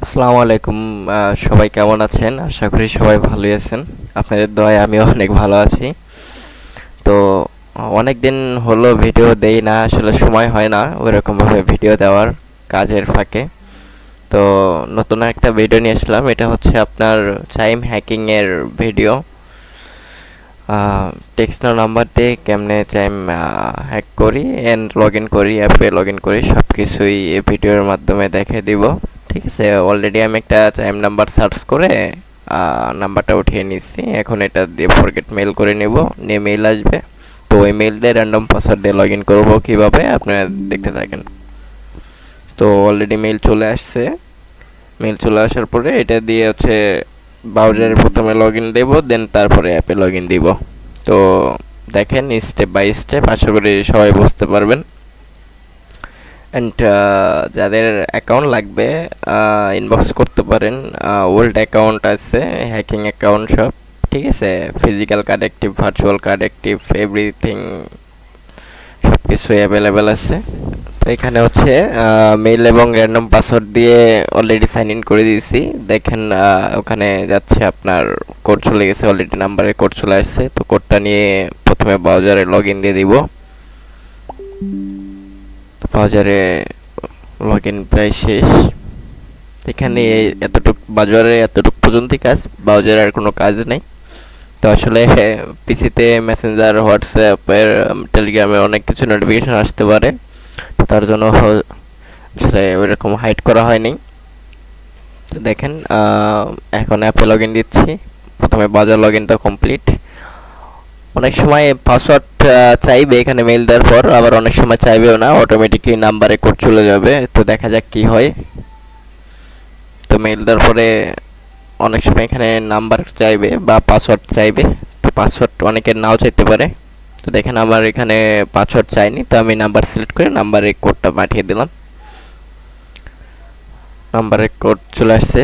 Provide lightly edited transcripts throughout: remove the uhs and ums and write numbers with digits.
আসসালামু আলাইকুম। সবাই কেমন আছেন? আশা করি সবাই ভালোই আছেন। আপনাদের দয়ায় আমিও অনেক ভালো আছি। তো অনেক দিন হলো ভিডিও দেই না, আসলে সময় হয় না ওইরকমভাবে ভিডিও দেওয়ার, কাজের ফাঁকে। তো নতুন একটা ভিডিও নিয়ে আসলাম। এটা হচ্ছে আপনার চাইম হ্যাকিংয়ের ভিডিও। টেক্সট নাম্বার দিয়ে কেমনে চাইম হ্যাক করি অ্যান্ড লগ ইন করি, অ্যাপে লগ ইন করি, সব কিছুই এই ভিডিওর মাধ্যমে দেখে দিব। ঠিক আছে, অলরেডি আমি একটা চাইম নাম্বার সার্চ করে নাম্বারটা উঠিয়ে নিচ্ছি। এখন এটা দিয়ে ফরগেট মেল করে নেব, নিয়ে মেল আসবে। তো ওই মেল দিয়ে র্যান্ডম পাসওয়ার্ড দিয়ে লগ ইন করবো কীভাবে আপনারা দেখতে থাকেন। তো অলরেডি মেল চলে আসছে। মেল চলে আসার পরে এটা দিয়ে হচ্ছে ব্রাউজারে প্রথমে লগ ইন দেবো, দেন তারপরে অ্যাপে লগ ইন দিব। তো দেখেন স্টেপ বাই স্টেপ, আশা করি সবাই বুঝতে পারবেন। অ্যান্ড যাদের অ্যাকাউন্ট লাগবে ইনবক্স করতে পারেন। ওল্ড অ্যাকাউন্ট আছে, হ্যাকিং অ্যাকাউন্ট সব ঠিক আছে। Physical card active, virtual card active, everything সব কিছুই অ্যাভেলেবেল আছে। তো এখানে হচ্ছে মেইল এবং র্যান্ডম পাসওয়ার্ড দিয়ে অলরেডি সাইন ইন করে দিয়েছি। দেখেন ওখানে যাচ্ছে আপনার কোড চলে গেছে, অলরেডি নাম্বারে কোড চলে আসছে। তো কোডটা নিয়ে প্রথমে ব্রাউজারে লগ ইন দিয়ে দিব। ব্রাউজারে লগ ইন প্রায় শেষ। এখানে বাজারে এতটুকু পর্যন্তই কাজ, ব্রাউজারে আর কোনো কাজ নেই। তো আসলে পিসিতে মেসেঞ্জার, হোয়াটসঅ্যাপের, টেলিগ্রামে অনেক কিছু নোটিফিকেশন আসতে পারে। তো তার জন্য আসলে ওইরকম হাইড করা হয়নি। তো দেখেন এখন অ্যাপে লগ ইন দিচ্ছি। প্রথমে বাজার লগ ইনটা কমপ্লিট। অনেক সময় পাসওয়ার্ড চাইবে এখানে মেইল দেওয়ার পর, আবার অনেক সময় চাইবেও না, অটোমেটিকলি নাম্বারে কোড চলে যাবে। তো দেখা যাক কি হয়। তো মেইল দেওয়ার পরে অনেক সময় এখানে নাম্বার চাইবে বা পাসওয়ার্ড চাইবে। তো পাসওয়ার্ড অনেকের নাও চাইতে পারে। তো দেখেন আমার এখানে পাসওয়ার্ড চাইনি, তো আমি নাম্বার সিলেক্ট করে নাম্বারে কোডটা পাঠিয়ে দিলাম। নাম্বারের কোড চলে আসছে,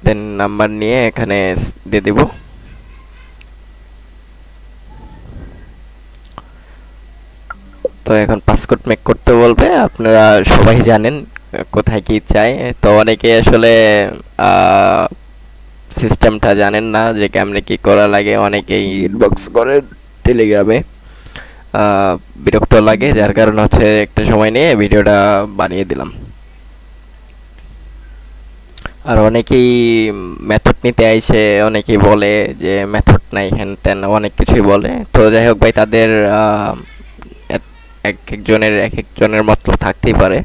দেন নাম্বার নিয়ে এখানে দিয়ে দিব। তো এখন পাসকোড মেক করতে বলবে। আপনারা সবাই জানেন কোথায় কি চাই। তো অনেকে আসলে সিস্টেমটা জানেন না যে কেমনে কি করা লাগে, অনেকেই ইনবক্স করে টেলিগ্রামে, বিরক্ত লাগে, যার কারণে হচ্ছে একটা সময় নিয়ে ভিডিওটা বানিয়ে দিলাম। আর অনেকেই মেথড নিতে আইছে, অনেকেই বলে যে মেথড নাই, হ্যান ত্যান অনেক কিছুই বলে। তো যাই হোক ভাই, তাদের এক একজনের মতলব থাকতেই পারে।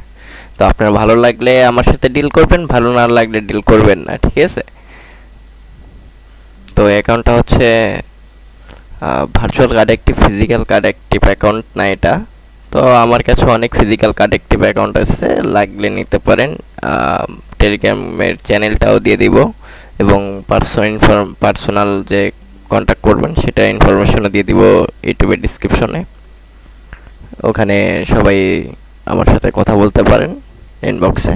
তো আপনার ভালো লাগলে আমার সাথে ডিল করবেন, ভালো না লাগলে ডিল করবেন না, ঠিক আছে। তো অ্যাকাউন্টটা হচ্ছে virtual card active, physical card active account না এটা। তো আমার কাছে অনেক ফিজিক্যাল কার্ড অ্যাক্টিভ অ্যাকাউন্ট আছে, লাগলে নিতে পারেন। টেলিগ্রামের চ্যানেলটাও দিয়ে দিব, এবং পার্সোনাল যে কন্ট্যাক্ট করবেন সেটা ইনফরমেশনও দিয়ে দিব ইউটিউবের ডিসক্রিপশনে। ওখানে সবাই আমার সাথে কথা বলতে পারেন ইনবক্সে।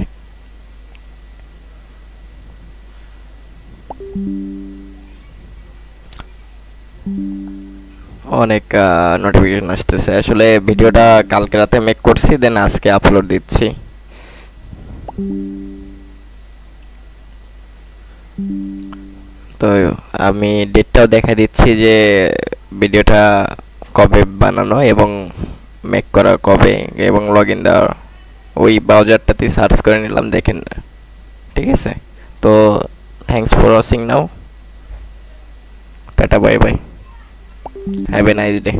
অনেক নোটিফিকেশন আসতেছে। আসলে ভিডিওটা কালকে রাতে মেক করছি, দেন আজকে আপলোড দিচ্ছি। তো আমি ডেটটাও দেখা দিচ্ছি যে ভিডিওটা কবে বানানো এবং মেক করা কবে, এবং লগ ইন দেওয়া ওই ব্রাউজারটাতেই সার্চ করে নিলাম, দেখেন। ঠিক আছে, তো thanks for watching now. Tata, bye bye, have a nice day.